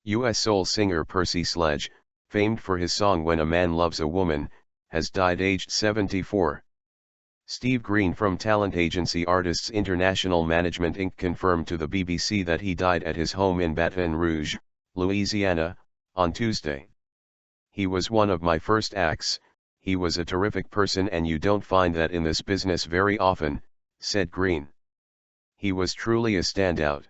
US soul singer Percy Sledge, famed for his song When a Man Loves a Woman, has died aged 74. Steve Green from talent agency Artists International Management Inc. confirmed to the BBC that he died at his home in Baton Rouge, Louisiana, on Tuesday. "He was one of my first acts, he was a terrific person and you don't find that in this business very often," said Green. "He was truly a standout."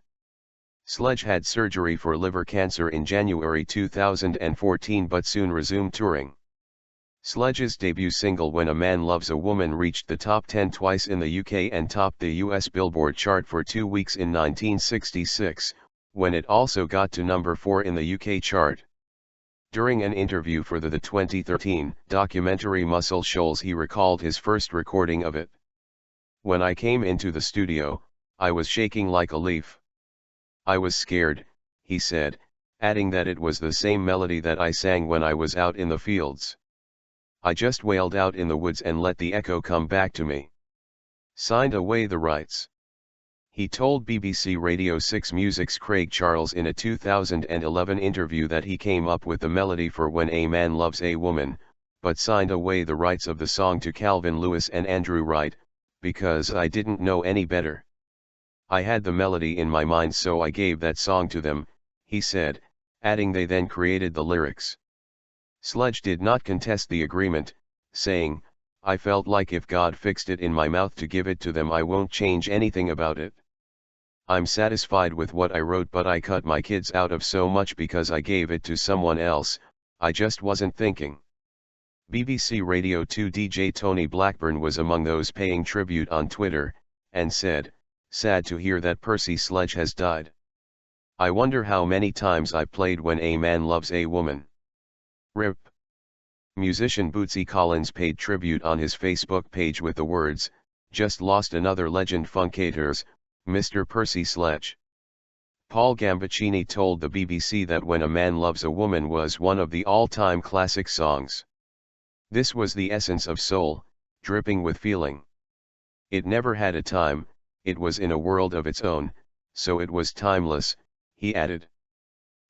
Sledge had surgery for liver cancer in January 2014 but soon resumed touring. Sledge's debut single When a Man Loves a Woman reached the top 10 twice in the UK and topped the US Billboard chart for 2 weeks in 1966, when it also got to number 4 in the UK chart. During an interview for the 2013 documentary Muscle Shoals, he recalled his first recording of it. "When I came into the studio, I was shaking like a leaf. I was scared," he said, adding that it was the same melody that I sang when I was out in the fields. "I just wailed out in the woods and let the echo come back to me." Signed away the rights. He told BBC Radio 6 Music's Craig Charles in a 2011 interview that he came up with the melody for When a Man Loves a Woman, but signed away the rights of the song to Calvin Lewis and Andrew Wright, "because I didn't know any better. I had the melody in my mind so I gave that song to them," he said, adding they then created the lyrics. Sledge did not contest the agreement, saying, "I felt like if God fixed it in my mouth to give it to them I won't change anything about it. I'm satisfied with what I wrote but I cut my kids out of so much because I gave it to someone else, I just wasn't thinking." BBC Radio 2 DJ Tony Blackburn was among those paying tribute on Twitter, and said, "Sad to hear that Percy Sledge has died. I wonder how many times I played When a Man Loves a Woman. RIP." Musician Bootsy Collins paid tribute on his Facebook page with the words, "Just lost another legend funkators, Mr. Percy Sledge." Paul Gambaccini told the BBC that When a Man Loves a Woman was one of the all-time classic songs. "This was the essence of soul, dripping with feeling. It never had a time, it was in a world of its own, so it was timeless," he added.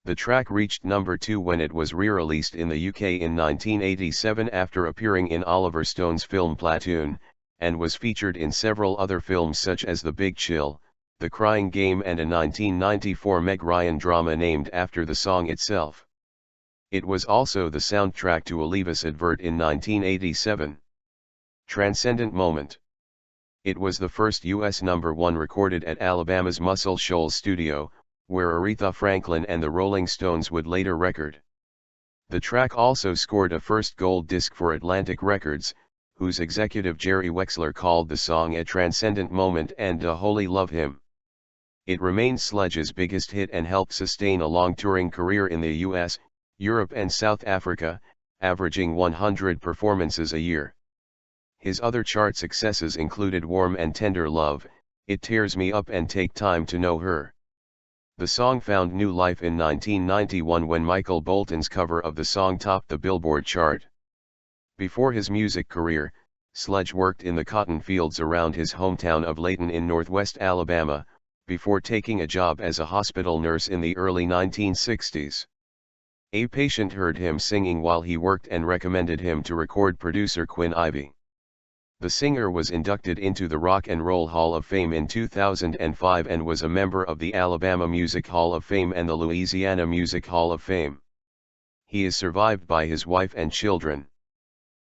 The track reached number 2 when it was re-released in the UK in 1987 after appearing in Oliver Stone's film Platoon, and was featured in several other films such as The Big Chill, The Crying Game and a 1994 Meg Ryan drama named after the song itself. It was also the soundtrack to a Levi's advert in 1987. Transcendent moment. It was the first US number 1 recorded at Alabama's Muscle Shoals studio, where Aretha Franklin and the Rolling Stones would later record. The track also scored a first gold disc for Atlantic Records, whose executive Jerry Wexler called the song a transcendent moment and a holy love hymn. It remains Sledge's biggest hit and helped sustain a long touring career in the US, Europe and South Africa, averaging 100 performances a year. His other chart successes included Warm and Tender Love, It Tears Me Up and Take Time to Know Her. The song found new life in 1991 when Michael Bolton's cover of the song topped the Billboard chart. Before his music career, Sledge worked in the cotton fields around his hometown of Layton in northwest Alabama, before taking a job as a hospital nurse in the early 1960s. A patient heard him singing while he worked and recommended him to record producer Quinn Ivey. The singer was inducted into the Rock and Roll Hall of Fame in 2005 and was a member of the Alabama Music Hall of Fame and the Louisiana Music Hall of Fame. He is survived by his wife and children.